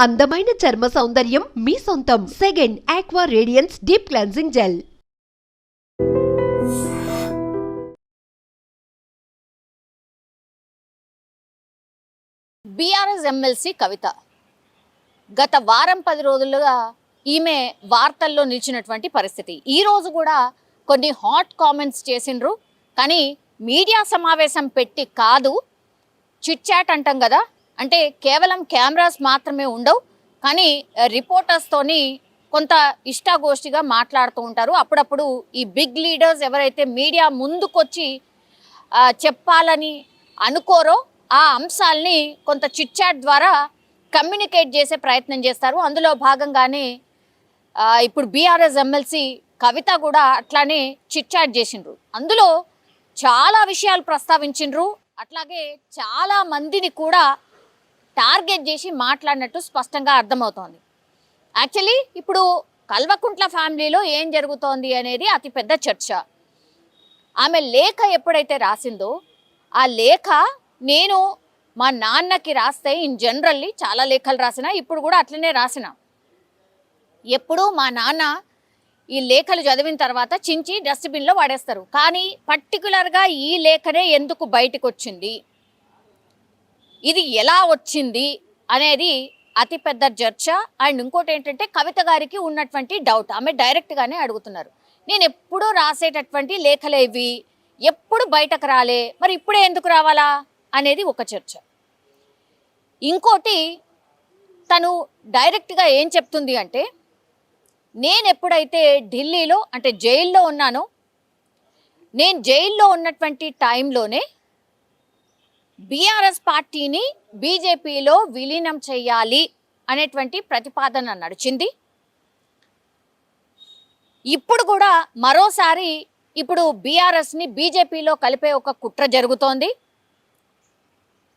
అందమైన చర్మ సౌందర్యం మీ సొంతం. Second aqua radiance deep cleansing gel. BRS MLC Kavitha గత వారం 10 రోజులుగా ఈమె వార్తల్లో నిలిచినటువంటి పరిస్థితి. ఈ రోజు కూడా కొన్ని హాట్ కామెంట్స్ చేసిండ్రు. కానీ మీడియా సమావేశం పెట్టి కాదు, చిట్ చాట్ అంటాం కదా, అంటే కేవలం కెమెరాస్ మాత్రమే ఉండవు, కానీ రిపోర్టర్స్తోని కొంత ఇష్టాగోష్ఠిగా మాట్లాడుతూ ఉంటారు. అప్పుడప్పుడు ఈ బిగ్ లీడర్స్ ఎవరైతే మీడియా ముందుకొచ్చి చెప్పాలని అనుకోరో ఆ అంశాలని కొంత చిట్ చాట్ ద్వారా కమ్యూనికేట్ చేసే ప్రయత్నం చేస్తారు. అందులో భాగంగానే ఇప్పుడు బీఆర్ఎస్ ఎమ్మెల్సీ కవిత కూడా అట్లానే చిట్ చాట్ చేసిండ్రు. అందులో చాలా విషయాలు ప్రస్తావించిండ్రు. అట్లాగే చాలా మందిని కూడా టార్గెట్ చేసి మాట్లాడినట్టు స్పష్టంగా అర్థమవుతోంది. యాక్చువల్లీ ఇప్పుడు కల్వకుంట్ల ఫ్యామిలీలో ఏం జరుగుతోంది అనేది అతిపెద్ద చర్చ. ఆమె లేఖ ఎప్పుడైతే రాసిందో ఆ లేఖ నేను మా నాన్నకి రాస్తే ఇన్ జనరల్లీ చాలా లేఖలు రాసిన, ఇప్పుడు కూడా అట్లనే రాసిన. ఎప్పుడు మా నాన్న ఈ లేఖలు చదివిన తర్వాత చించి డస్ట్బిన్లో పడేస్తారు. కానీ పర్టికులర్గా ఈ లేఖనే ఎందుకు బయటకు వచ్చింది, ఇది ఎలా వచ్చింది అనేది అతిపెద్ద చర్చ. అండ్ ఇంకోటి ఏంటంటే కవిత గారికి ఉన్నటువంటి డౌట్, ఆమె డైరెక్ట్గానే అడుగుతున్నారు, నేను ఎప్పుడూ రాసేటటువంటి లేఖలేవి ఎప్పుడు బయటకు రాలే, మరి ఇప్పుడే ఎందుకు రావాలా అనేది ఒక చర్చ. ఇంకోటి తను డైరెక్ట్గా ఏం చెప్తుంది అంటే, నేను ఎప్పుడైతే ఢిల్లీలో అంటే జైల్లో ఉన్నానో, నేను జైల్లో ఉన్నటువంటి టైంలోనే బీఆర్ఎస్ పార్టీని బీజేపీలో విలీనం చేయాలి అనేటువంటి ప్రతిపాదన నడిచింది. ఇప్పుడు కూడా మరోసారి ఇప్పుడు బీఆర్ఎస్ని బీజేపీలో కలిపే ఒక కుట్ర జరుగుతోంది,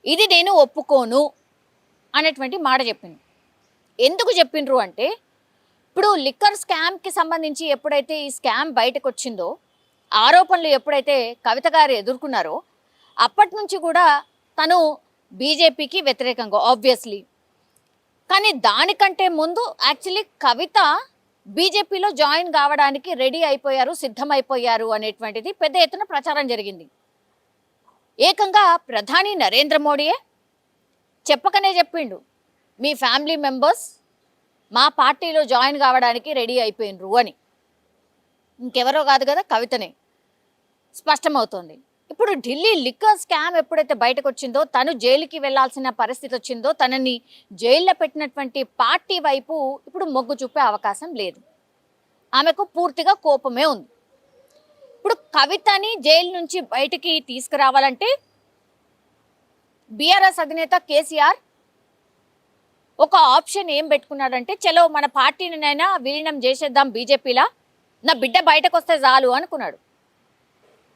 ఇది నేను ఒప్పుకోను అనేటువంటి మాట చెప్పింది. ఎందుకు చెప్పిండ్రు అంటే, ఇప్పుడు లిక్కర్ స్కామ్కి సంబంధించి ఎప్పుడైతే ఈ స్కామ్ బయటకు వచ్చిందో, ఆరోపణలు ఎప్పుడైతే కవిత గారు ఎదుర్కొన్నారో, అప్పటి నుంచి కూడా తను బీజేపీకి వ్యతిరేకంగా ఆబ్వియస్లీ. కానీ దానికంటే ముందు యాక్చువల్లీ కవిత బీజేపీలో జాయిన్ కావడానికి రెడీ అయిపోయారు, సిద్ధమైపోయారు అనేటువంటిది పెద్ద ఎత్తున ప్రచారం జరిగింది. ఏకంగా ప్రధాని నరేంద్ర మోడీయే చెప్పకనే చెప్పిండు, మీ ఫ్యామిలీ మెంబర్స్ మా పార్టీలో జాయిన్ కావడానికి రెడీ అయిపోయినరు అని. ఇంకెవరో కాదు కదా, కవితనే. స్పష్టమవుతోంది. ఇప్పుడు ఢిల్లీ లిక్కర్ స్కామ్ ఎప్పుడైతే బయటకు వచ్చిందో, తను జైలుకి వెళ్లాల్సిన పరిస్థితి వచ్చిందో, తనని జైల్లో పెట్టినటువంటి పార్టీ వైపు ఇప్పుడు మొగ్గు చూపే అవకాశం లేదు. ఆమెకు పూర్తిగా కోపమే ఉంది. ఇప్పుడు కవితని జైలు నుంచి బయటికి తీసుకురావాలంటే బీఆర్ఎస్ అధినేత కేసీఆర్ ఒక ఆప్షన్ ఏం పెట్టుకున్నాడంటే, చలో మన పార్టీనినైనా విలీనం చేసేద్దాం బీజేపీలా, నా బిడ్డ బయటకు వస్తే చాలు అనుకున్నాడు.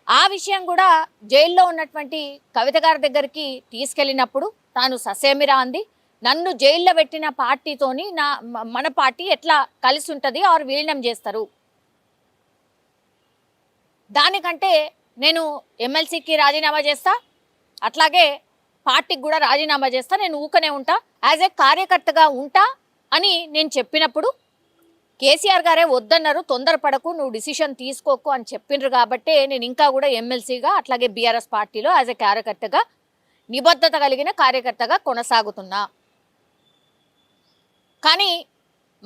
ఆ విషయం కూడా జైల్లో ఉన్నటువంటి కవిత గారి దగ్గరికి తీసుకెళ్ళినప్పుడు తాను ససేమిరా అంది, నన్ను జైల్లో పెట్టిన పార్టీతోని మన పార్టీ ఎట్లా కలిసి ఉంటుంది ఆరు విలీనం చేస్తారు, దానికంటే నేను ఎమ్మెల్సీకి రాజీనామా చేస్తా, అట్లాగే పార్టీకి కూడా రాజీనామా చేస్తా, నేను ఊకనే ఉంటా, యాజ్ ఏ కార్యకర్తగా ఉంటా అని నేను చెప్పినప్పుడు కేసీఆర్ గారే వద్దన్నారు, తొందరపడకు, నువ్వు డిసిషన్ తీసుకోకు అని చెప్పిండ్రు. కాబట్టే నేను ఇంకా కూడా ఎమ్మెల్సీగా అట్లాగే బీఆర్ఎస్ పార్టీలో యాజ్ ఏ కార్యకర్తగా, నిబద్ధత కలిగిన కార్యకర్తగా కొనసాగుతున్నా. కానీ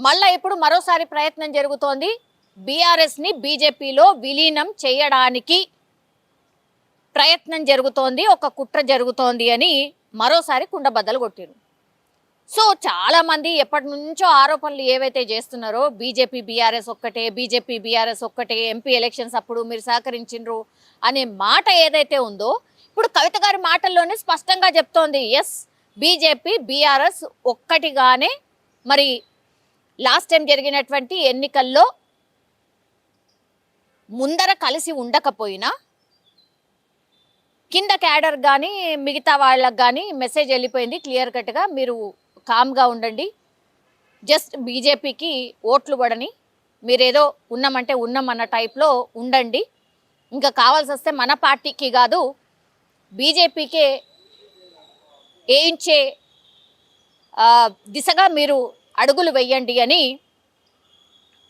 మళ్ళీ ఇప్పుడు మరోసారి ప్రయత్నం జరుగుతోంది, బీఆర్ఎస్ని బీజేపీలో విలీనం చేయడానికి ప్రయత్నం జరుగుతోంది, ఒక కుట్ర జరుగుతోంది అని మరోసారి కుండబద్దలు కొట్టిరు. సో చాలామంది ఎప్పటి నుంచో ఆరోపణలు ఏవైతే చేస్తున్నారో, బీజేపీ బీఆర్ఎస్ ఒక్కటే, బీజేపీ బీఆర్ఎస్ ఒక్కటే, ఎంపీ ఎలక్షన్స్ అప్పుడు మీరు సహకరించిండ్రు అనే మాట ఏదైతే ఉందో, ఇప్పుడు కవిత గారి మాటల్లోనే స్పష్టంగా చెప్తోంది, ఎస్ బీజేపీ బీఆర్ఎస్ ఒక్కటిగానే, మరి లాస్ట్ టైం జరిగినటువంటి ఎన్నికల్లో ముందర కలిసి ఉండకపోయినా కింద క్యాడర్ కానీ మిగతా వాళ్ళకు కానీ మెసేజ్ వెళ్ళిపోయింది క్లియర్ కట్గా, మీరు కామ్గా ఉండండి, జస్ట్ బీజేపీకి ఓట్లు పడని, మీరేదో ఉన్నామంటే ఉన్నామన్న టైప్లో ఉండండి, ఇంకా కావాల్సి వస్తే మన పార్టీకి కాదు బీజేపీకే వేయించే దిశగా మీరు అడుగులు వేయండి అని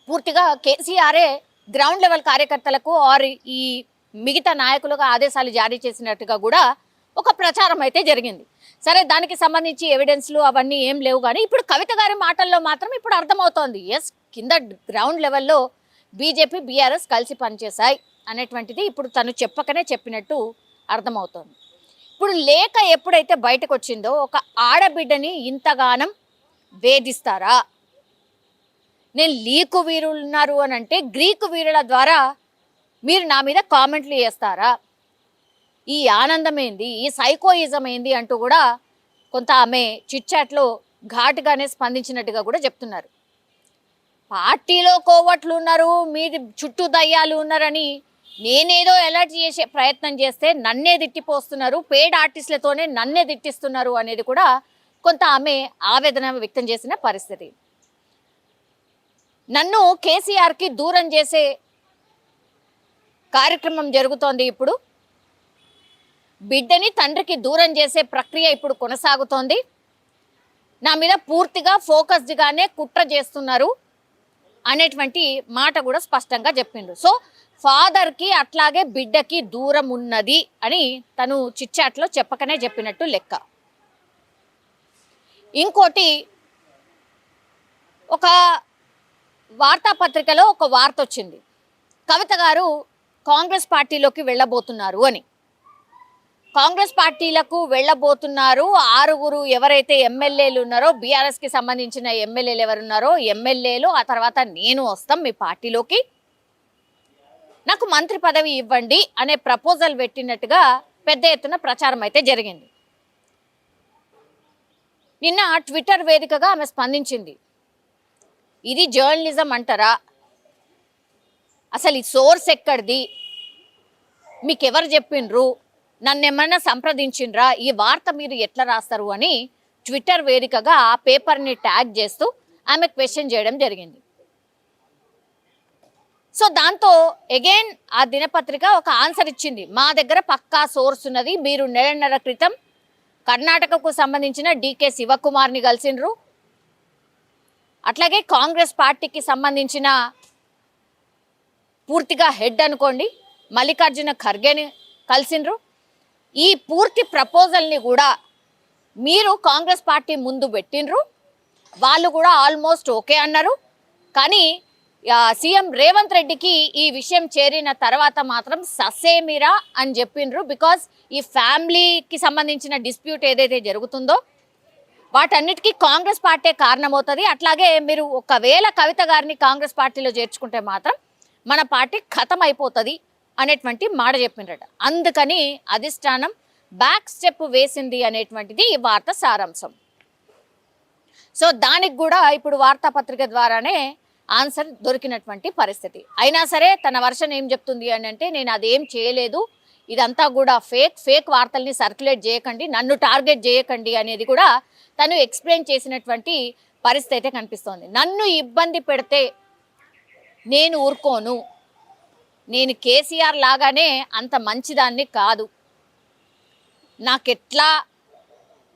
పూర్తిగా కేసీఆరే గ్రౌండ్ లెవెల్ కార్యకర్తలకు ఆర్ ఈ మిగతా నాయకులకు ఆదేశాలు జారీ చేసినట్టుగా కూడా ఒక ప్రచారం అయితే జరిగింది. సరే, దానికి సంబంధించి ఎవిడెన్స్లు అవన్నీ ఏం లేవు, కానీ ఇప్పుడు కవిత గారి మాటల్లో మాత్రం ఇప్పుడు అర్థమవుతోంది, ఎస్ కింద గ్రౌండ్ లెవెల్లో బీజేపీ బీఆర్ఎస్ కలిసి పనిచేశాయి అనేటువంటిది ఇప్పుడు తను చెప్పకనే చెప్పినట్టు అర్థమవుతోంది. ఇప్పుడు లేఖ ఎప్పుడైతే బయటకు వచ్చిందో ఒక ఆడబిడ్డని ఇంతగానం వేధిస్తారా? నేను లీకు వీరులు ఉన్నారు అని అంటే గ్రీకు వీరుల ద్వారా మీరు నా మీద కామెంట్లు చేస్తారా? ఈ ఆనందం ఏంది, ఈ సైకోయిజం ఏంది అంటూ కూడా కొంత ఆమె చిట్చాట్లో ఘాటుగానే స్పందించినట్టుగా కూడా చెప్తున్నారు. పార్టీలో కోవట్లు ఉన్నారు, మీది చుట్టూ దయ్యాలు ఉన్నారని నేనేదో అలర్ట్ చేసే ప్రయత్నం చేస్తే నన్నే తిట్టిపోస్తున్నారు, పేడ్ ఆర్టిస్టులతోనే నన్నే తిట్టిస్తున్నారు అనేది కూడా కొంత ఆమె ఆవేదన వ్యక్తం చేసిన పరిస్థితి. నన్ను కేసీఆర్కి దూరం చేసే కార్యక్రమం జరుగుతోంది. ఇప్పుడు బిడ్డని తండ్రికి దూరం చేసే ప్రక్రియ ఇప్పుడు కొనసాగుతోంది. నా మీద పూర్తిగా ఫోకస్డ్గానే కుట్ర చేస్తున్నారు అనేటువంటి మాట కూడా స్పష్టంగా చెప్పిండు. సో ఫాదర్కి అట్లాగే బిడ్డకి దూరం ఉన్నది అని తను చిట్చాట్లో చెప్పకనే చెప్పినట్టు లెక్క. ఇంకోటి, ఒక వార్తాపత్రికలో ఒక వార్త వచ్చింది, కవిత గారు కాంగ్రెస్ పార్టీలోకి వెళ్ళబోతున్నారు అని. కాంగ్రెస్ పార్టీలకు వెళ్ళబోతున్నారు 6 ఎవరైతే ఎమ్మెల్యేలు ఉన్నారో, బీఆర్ఎస్కి సంబంధించిన ఎమ్మెల్యేలు ఎవరున్నారో ఎమ్మెల్యేలు, ఆ తర్వాత నేను వస్తాం మీ పార్టీలోకి, నాకు మంత్రి పదవి ఇవ్వండి అనే ప్రపోజల్ పెట్టినట్టుగా పెద్ద ఎత్తున ప్రచారం అయితే జరిగింది. నిన్న ట్విట్టర్ వేదికగా ఆమె స్పందించింది. ఇది జర్నలిజం అంటారా? అసలు ఈ సోర్స్ ఎక్కడిది? మీకెవరు చెప్పిండ్రు? నన్నేమన్నా సంప్రదించిండ్రా? ఈ వార్త మీరు ఎట్లా రాస్తారు అని ట్విట్టర్ వేదికగా ఆ పేపర్ని ట్యాగ్ చేస్తూ ఆమె క్వశ్చన్ చేయడం జరిగింది. సో దాంతో అగైన్ ఆ దినపత్రిక ఒక ఆన్సర్ ఇచ్చింది, మా దగ్గర పక్కా సోర్స్ ఉన్నది, మీరు నెలన్నర క్రితం కర్ణాటకకు సంబంధించిన డీకే శివకుమార్ని కలిసిండ్రు, అట్లాగే కాంగ్రెస్ పార్టీకి సంబంధించిన పూర్తిగా హెడ్ అనుకోండి మల్లికార్జున ఖర్గేని కలిసిండ్రు, ఈ పూర్తి ప్రపోజల్ని కూడా మీరు కాంగ్రెస్ పార్టీ ముందు పెట్టిండ్రు, వాళ్ళు కూడా ఆల్మోస్ట్ ఓకే అన్నారు. కానీ సీఎం రేవంత్ రెడ్డికి ఈ విషయం చేరిన తర్వాత మాత్రం ససేమిరా అని చెప్పిండ్రు. బికాజ్ ఈ ఫ్యామిలీకి సంబంధించిన డిస్ప్యూట్ ఏదైతే జరుగుతుందో వాటన్నిటికీ కాంగ్రెస్ పార్టీ కారణమవుతుంది. అట్లాగే మీరు ఒకవేళ కవిత గారిని కాంగ్రెస్ పార్టీలో చేర్చుకుంటే మాత్రం మన పార్టీ ఖతం అయిపోతుంది అనేటువంటి మాట చెప్పిండ్రట. అందుకని అధిష్టానం బ్యాక్ స్టెప్ వేసింది అనేటువంటిది ఈ వార్త సారాంశం. సో దానికి కూడా ఇప్పుడు వార్తాపత్రిక ద్వారానే ఆన్సర్ దొరికినటువంటి పరిస్థితి. అయినా సరే తన వర్షన్ ఏం చెప్తుంది అని అంటే, నేను అదేం చేయలేదు, ఇదంతా కూడా ఫేక్ వార్తల్ని సర్క్యులేట్ చేయకండి, నన్ను టార్గెట్ చేయకండి అనేది కూడా తను ఎక్స్ప్లెయిన్ చేసినటువంటి పరిస్థితి అయితే కనిపిస్తోంది. నన్ను ఇబ్బంది పెడితే నేను ఊరుకోను, నేను కేసీఆర్ లాగానే అంత మంచిదాన్ని కాదు, నాకెట్లా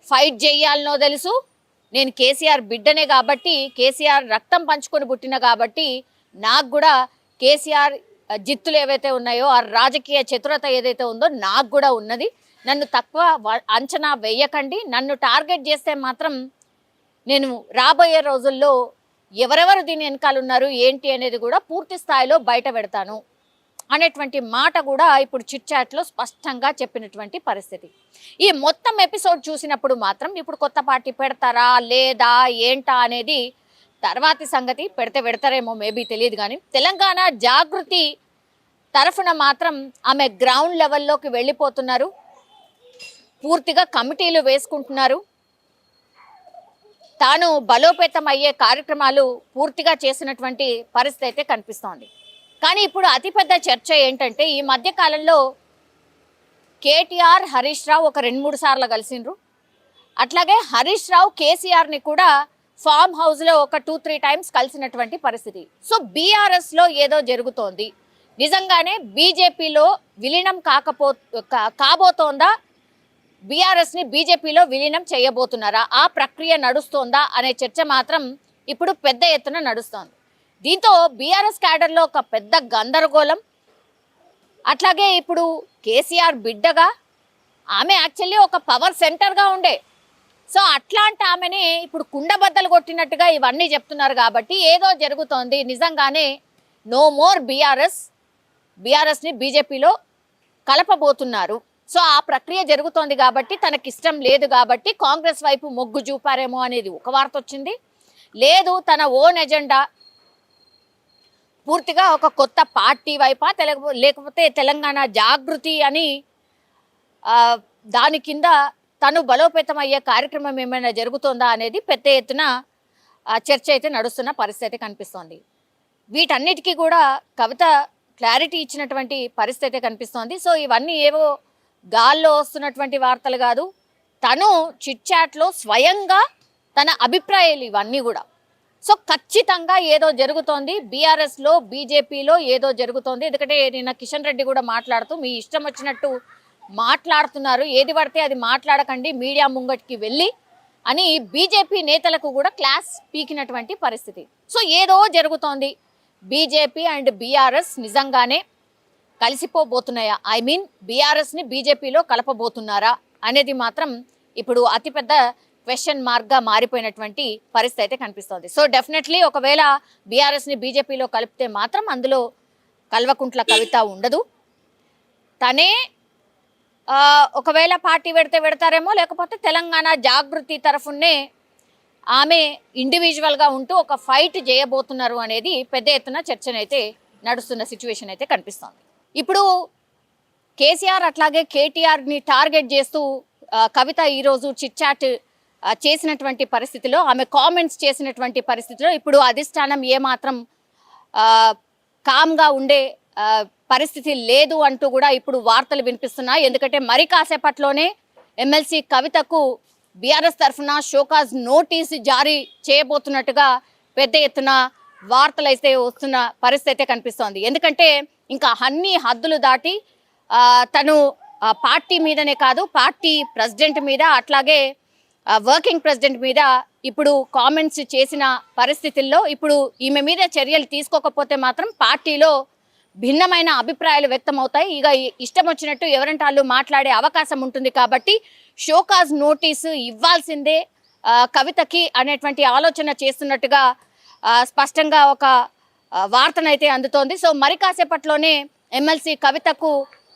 ఫైట్ చేయాలనో తెలుసు, నేను కేసీఆర్ బిడ్డనే కాబట్టి, కేసీఆర్ రక్తం పంచుకొని పుట్టిన కాబట్టి నాకు కూడా కేసీఆర్ జిత్తులు ఏవైతే ఉన్నాయో ఆ రాజకీయ చతురత ఏదైతే ఉందో నాకు కూడా ఉన్నది, నన్ను తక్కువ అంచనా వేయకండి, నన్ను టార్గెట్ చేస్తే మాత్రం నేను రాబోయే రోజుల్లో ఎవరెవరు దీని వెనకాల ఉన్నారు ఏంటి అనేది కూడా పూర్తి స్థాయిలో బయట పెడతాను అనేటువంటి మాట కూడా ఇప్పుడు చిట్ చాట్లో స్పష్టంగా చెప్పినటువంటి పరిస్థితి. ఈ మొత్తం ఎపిసోడ్ చూసినప్పుడు మాత్రం ఇప్పుడు కొత్త పార్టీ పెడతారా లేదా ఏంటా అనేది తర్వాతి సంగతి. పెడతారేమో మేబీ తెలియదు, కానీ తెలంగాణ జాగృతి తరఫున మాత్రం ఆమె గ్రౌండ్ లెవెల్లోకి వెళ్ళిపోతున్నారు, పూర్తిగా కమిటీలు వేసుకుంటున్నారు, తాను బలోపేతం అయ్యే కార్యక్రమాలు పూర్తిగా చేసినటువంటి పరిస్థితి అయితే కనిపిస్తోంది. కానీ ఇప్పుడు అతిపెద్ద చర్చ ఏంటంటే, ఈ మధ్య కాలంలో కేటీఆర్ హరీష్ రావు ఒక 2-3 సార్లు కలిసిండ్రు, అట్లాగే హరీష్ రావు కేసీఆర్ని కూడా ఫామ్ హౌస్లో ఒక 2-3 టైమ్స్ కలిసినటువంటి పరిస్థితి. సో బీఆర్ఎస్లో ఏదో జరుగుతోంది, నిజంగానే బీజేపీలో విలీనం కాబోతోందా, బీఆర్ఎస్ని బీజేపీలో విలీనం చేయబోతున్నారా, ఆ ప్రక్రియ నడుస్తోందా అనే చర్చ మాత్రం ఇప్పుడు పెద్ద ఎత్తున నడుస్తోంది. దీంతో బీఆర్ఎస్ క్యాడర్లో ఒక పెద్ద గందరగోళం. అట్లాగే ఇప్పుడు కేసీఆర్ బిడ్డగా ఆమె యాక్చువల్లీ ఒక పవర్ సెంటర్గా ఉండే, సో అట్లాంటి ఆమెని ఇప్పుడు కుండబద్దలు కొట్టినట్టుగా ఇవన్నీ చెప్తున్నారు. కాబట్టి ఏదో జరుగుతోంది, నిజంగానే నో మోర్ బీఆర్ఎస్ని బీజేపీలో కలపబోతున్నారు. సో ఆ ప్రక్రియ జరుగుతోంది కాబట్టి తనకిష్టం లేదు కాబట్టి కాంగ్రెస్ వైపు మొగ్గు చూపారేమో అనేది ఒక వార్త వచ్చింది. లేదు తన ఓన్ ఎజెండా పూర్తిగా ఒక కొత్త పార్టీ వైపా లేకపోతే తెలంగాణ జాగృతి అని దాని కింద తను బలోపేతం అయ్యే కార్యక్రమం ఏమైనా జరుగుతోందా అనేది పెద్ద ఎత్తున చర్చ అయితే నడుస్తున్న పరిస్థితి కనిపిస్తోంది. వీటన్నిటికీ కూడా కవిత క్లారిటీ ఇచ్చినటువంటి పరిస్థితి కనిపిస్తోంది. సో ఇవన్నీ ఏవో గాల్లో వస్తున్నటువంటి వార్తలు కాదు, తను చిట్ చాట్లో స్వయంగా తన అభిప్రాయాలు ఇవన్నీ కూడా. సో ఖచ్చితంగా ఏదో జరుగుతోంది బీఆర్ఎస్లో బీజేపీలో, ఏదో జరుగుతోంది. ఎందుకంటే నిన్న కిషన్ రెడ్డి కూడా మాట్లాడుతూ మీ ఇష్టం వచ్చినట్టు మాట్లాడుతున్నారు, ఏది పడితే అది మాట్లాడకండి మీడియా ముంగటికి వెళ్ళి అని బీజేపీ నేతలకు కూడా క్లాస్ పీకినటువంటి పరిస్థితి. సో ఏదో జరుగుతోంది. బీజేపీ అండ్ బీఆర్ఎస్ నిజంగానే కలిసిపోబోతున్నాయా, ఐ మీన్ బీఆర్ఎస్ని బీజేపీలో కలపబోతున్నారా అనేది మాత్రం ఇప్పుడు అతిపెద్ద క్వశ్చన్ మార్క్గా మారిపోయినటువంటి పరిస్థితి అయితే కనిపిస్తోంది. సో డెఫినెట్లీ ఒకవేళ బీఆర్ఎస్ని బీజేపీలో కలిపితే మాత్రం అందులో కల్వకుంట్ల కవిత ఉండదు. తనే ఒకవేళ పార్టీ పెడతారేమో, లేకపోతే తెలంగాణ జాగృతి తరఫునే ఆమె ఇండివిజువల్గా ఉంటూ ఒక ఫైట్ చేయబోతున్నారు అనేది పెద్ద ఎత్తున చర్చనైతే నడుస్తున్న సిచ్యువేషన్ అయితే కనిపిస్తోంది. ఇప్పుడు కేసీఆర్ అట్లాగే కేటీఆర్ని టార్గెట్ చేస్తూ కవిత ఈరోజు చిట్ చాట్ చేసినటువంటి పరిస్థితిలో, ఆమె కామెంట్స్ చేసినటువంటి పరిస్థితిలో ఇప్పుడు అధిష్టానం ఏమాత్రం కామ్గా ఉండే పరిస్థితి లేదు అంటూ కూడా ఇప్పుడు వార్తలు వినిపిస్తున్నాయి. ఎందుకంటే మరి కాసేపట్లోనే ఎమ్మెల్సీ కవితకు బీఆర్ఎస్ తరఫున షోకాజ్ నోటీస్ జారీ చేయబోతున్నట్టుగా పెద్ద ఎత్తున వార్తలు అయితే వస్తున్న పరిస్థితి అయితే కనిపిస్తోంది. ఎందుకంటే ఇంకా అన్ని హద్దులు దాటి తను పార్టీ మీదనే కాదు, పార్టీ ప్రెసిడెంట్ మీద అట్లాగే వర్కింగ్ ప్రెసిడెంట్ మీద ఇప్పుడు కామెంట్స్ చేసిన పరిస్థితుల్లో ఇప్పుడు ఈమె మీద చర్యలు తీసుకోకపోతే మాత్రం పార్టీలో భిన్నమైన అభిప్రాయాలు వ్యక్తమవుతాయి. ఇక ఇష్టం వచ్చినట్టు ఎవరంటే వాళ్ళు మాట్లాడే అవకాశం ఉంటుంది. కాబట్టి షోకాజ్ నోటీసు ఇవ్వాల్సిందే కవితకి అనేటువంటి ఆలోచన చేస్తున్నట్టుగా స్పష్టంగా ఒక వార్తనైతే అందుతోంది. సో మరి కాసేపట్లోనే ఎమ్మెల్సీ కవితకు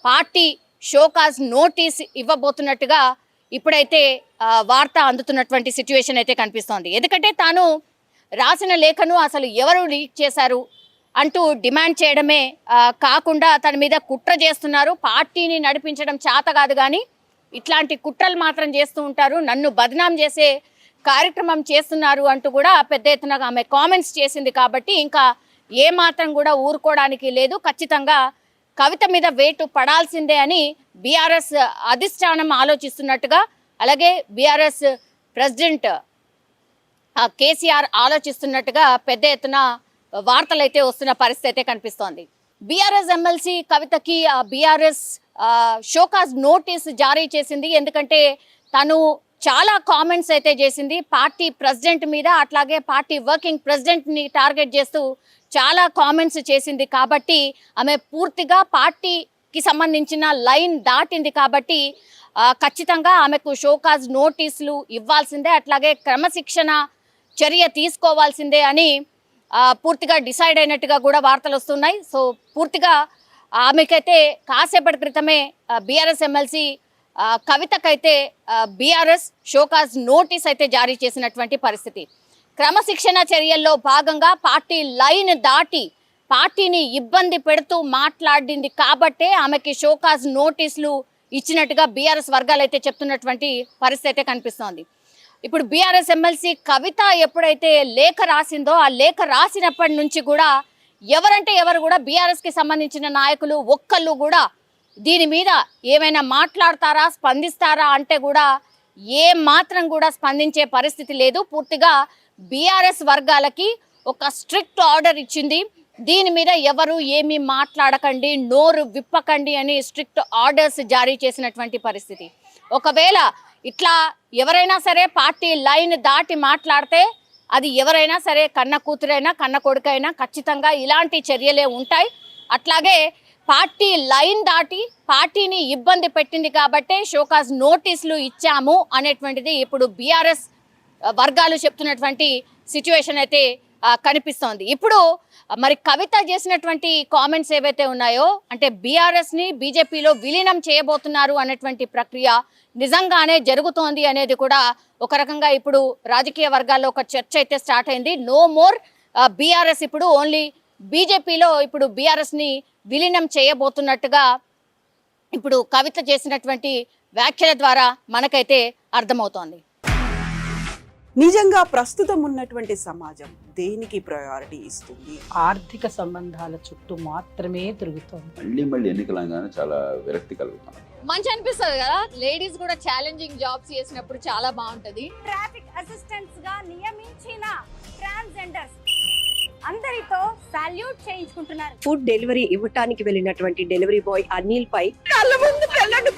పార్టీ షోకాజ్ నోటీస్ ఇవ్వబోతున్నట్టుగా ఇప్పుడైతే వార్త అందుతున్నటువంటి సిచ్యువేషన్ అయితే కనిపిస్తోంది. ఎందుకంటే తాను రాసిన లేఖను అసలు ఎవరు లీక్ చేశారు అంటూ డిమాండ్ చేయడమే కాకుండా తన మీద కుట్ర చేస్తున్నారు, పార్టీని నడిపించడం చేత కాదు కానీ ఇట్లాంటి కుట్రలు మాత్రం చేస్తూ ఉంటారు, నన్ను బదనాం చేసే కార్యక్రమం చేస్తున్నారు అంటూ కూడా పెద్ద ఎత్తున ఆమె కామెంట్స్ చేసింది. కాబట్టి ఇంకా ఏమాత్రం కూడా ఊరుకోవడానికి లేదు, ఖచ్చితంగా కవిత మీద వేటు పడాల్సిందే అని బీఆర్ఎస్ అధిష్టానం ఆలోచిస్తున్నట్టుగా, అలాగే బీఆర్ఎస్ ప్రెసిడెంట్ కేసీఆర్ ఆలోచిస్తున్నట్టుగా పెద్ద ఎత్తున వార్తలు అయితే వస్తున్న పరిస్థితి అయితే కనిపిస్తోంది. బీఆర్ఎస్ ఎమ్మెల్సీ కవితకి బీఆర్ఎస్ షోకాజ్ నోటీస్ జారీ చేసింది. ఎందుకంటే తను చాలా కామెంట్స్ అయితే చేసింది పార్టీ ప్రెసిడెంట్ మీద, అట్లాగే పార్టీ వర్కింగ్ ప్రెసిడెంట్ని టార్గెట్ చేస్తూ చాలా కామెంట్స్ చేసింది. కాబట్టి ఆమె పూర్తిగా పార్టీకి సంబంధించిన లైన్ దాటింది. కాబట్టి ఖచ్చితంగా ఆమెకు షోకాజ్ నోటీసులు ఇవ్వాల్సిందే, అట్లాగే క్రమశిక్షణ చర్య తీసుకోవాల్సిందే అని పూర్తిగా డిసైడ్ అయినట్టుగా కూడా వార్తలు వస్తున్నాయి. సో పూర్తిగా ఆమెకైతే కాసేపటి క్రితమే బీఆర్ఎస్ ఎమ్మెల్సీ కవితకైతే బీఆర్ఎస్ షోకాజ్ నోటీస్ అయితే జారీ చేసినటువంటి పరిస్థితి. క్రమశిక్షణ చర్యల్లో భాగంగా పార్టీ లైన్ దాటి పార్టీని ఇబ్బంది పెడుతూ మాట్లాడింది కాబట్టే ఆమెకి షోకాజ్ నోటీసులు ఇచ్చినట్టుగా బీఆర్ఎస్ వర్గాలు అయితే చెప్తున్నటువంటి పరిస్థితి అయితే కనిపిస్తోంది. ఇప్పుడు బీఆర్ఎస్ ఎమ్మెల్సీ కవిత ఎప్పుడైతే లేఖ రాసిందో ఆ లేఖ రాసినప్పటి నుంచి కూడా ఎవరంటే ఎవరు కూడా బీఆర్ఎస్కి సంబంధించిన నాయకులు ఒక్కళ్ళు కూడా దీని మీద ఏమైనా మాట్లాడతారా, స్పందిస్తారా అంటే కూడా ఏ మాత్రం కూడా స్పందించే పరిస్థితి లేదు. పూర్తిగా బీఆర్ఎస్ వర్గాలకి ఒక స్ట్రిక్ట్ ఆర్డర్ ఇచ్చింది, దీని మీద ఎవరు ఏమీ మాట్లాడకండి, నోరు విప్పకండి అని స్ట్రిక్ట్ ఆర్డర్స్ జారీ చేసినటువంటి పరిస్థితి. ఒకవేళ ఇట్లా ఎవరైనా సరే పార్టీ లైన్ దాటి మాట్లాడితే అది ఎవరైనా సరే కన్న కూతురైనా కన్న కొడుకైనా ఖచ్చితంగా ఇలాంటి చర్యలే ఉంటాయి. అట్లాగే పార్టీ లైన్ దాటి పార్టీని ఇబ్బంది పెట్టింది కాబట్టే షోకాజ్ నోటీసులు ఇచ్చాము అనేటువంటిది ఇప్పుడు బీఆర్ఎస్ వర్గాలు చెప్తున్నటువంటి సిచ్యువేషన్ అయితే కనిపిస్తోంది. ఇప్పుడు మరి కవిత చేసినటువంటి కామెంట్స్ ఏవైతే ఉన్నాయో అంటే బీఆర్ఎస్ని బీజేపీలో విలీనం చేయబోతున్నారు అనేటువంటి ప్రక్రియ నిజంగానే జరుగుతోంది అనేది కూడా ఒక రకంగా ఇప్పుడు రాజకీయ వర్గాల్లో ఒక చర్చ అయితే స్టార్ట్ అయింది. నో మోర్ బీఆర్ఎస్, ఇప్పుడు ఓన్లీ బీజేపీలో ఇప్పుడు బీఆర్ఎస్ని విలీనం చేయబోతున్నట్టుగా ఇప్పుడు కవిత చేసినటువంటి వ్యాఖ్యల ద్వారా మనకైతే అర్థమవుతోంది. నిజంగా ప్రస్తుతం ఉన్నటువంటి సమాజం దేనికి ప్రయారిటీ ఇస్తుంది? ఆర్థిక సంబంధాల చుట్టూ మాత్రమే తిరుగుతోంది. మళ్ళీ ఎన్నికలంగానే చాలా విరక్తి కలుగుతాను. మంచి అనిపిస్తుంది కదా, లేడీస్ కూడా ఛాలెంజింగ్ జాబ్స్ చేసినప్పుడు చాలా బాగుంటది. ట్రాఫిక్ అసిస్టెంట్స్ గా నియమించిన ట్రాన్స్జెండర్స్ అందరితో సాల్యూట్ చేయించుకుంటున్నారు. ఫుడ్ డెలివరీ ఇవ్వటానికి వెళ్ళినటువంటి డెలివరీ బాయ్ అనిల్ పై కళ్ళ ముందు పెళ్ళండి